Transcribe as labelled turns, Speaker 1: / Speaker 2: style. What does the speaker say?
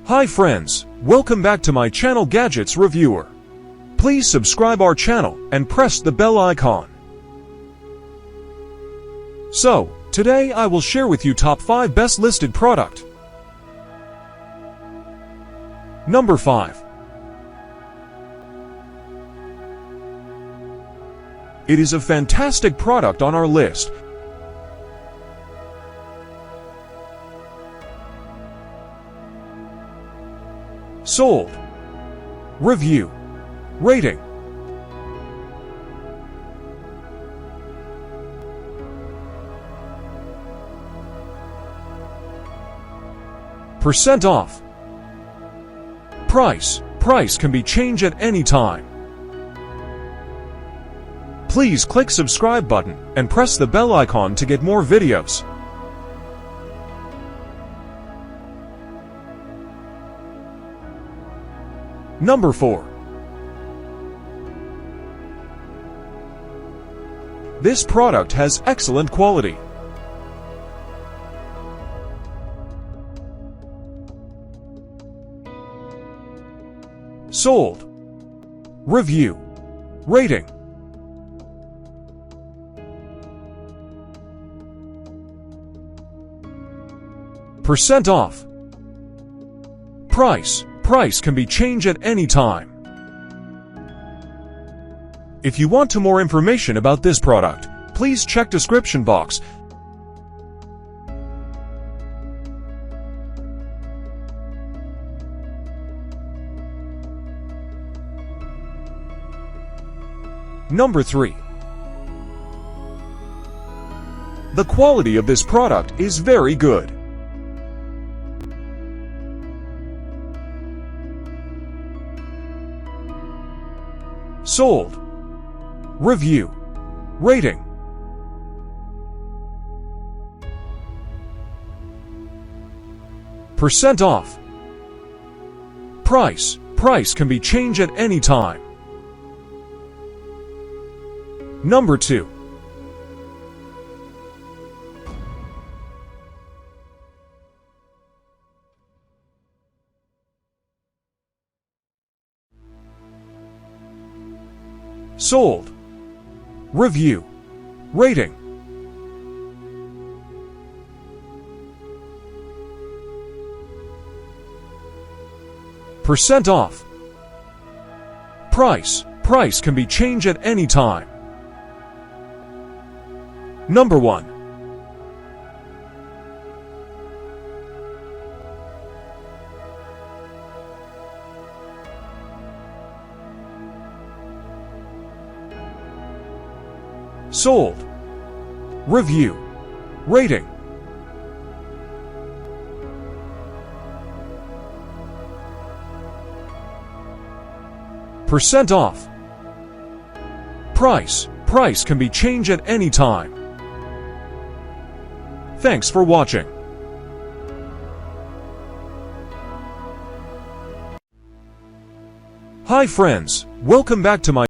Speaker 1: Hi friends, welcome back to my channel Gadgets Reviewer. Please subscribe our channel and press the bell icon. So, today I will share with you top 5 best listed product. Number 5. It is a fantastic product on our list. Sold. Review. Rating. Percent off. Price can be changed at any time. Please click subscribe button and press the bell icon to get more videos. Number 4. This product has excellent quality. Sold. Review. Rating. Percent off. Price can be changed at any time. If you want more information about this product, please check description box. Number 3. The quality of this product is very good. Sold. Review. Rating. Percent off. Price can be changed at any time. Number 2. Sold. Review. Rating. Percent off. Price can be changed at any time. Number 1. Sold. Review. Rating. Percent off. Price can be changed at any time. Thanks for watching. Hi friends, welcome back to my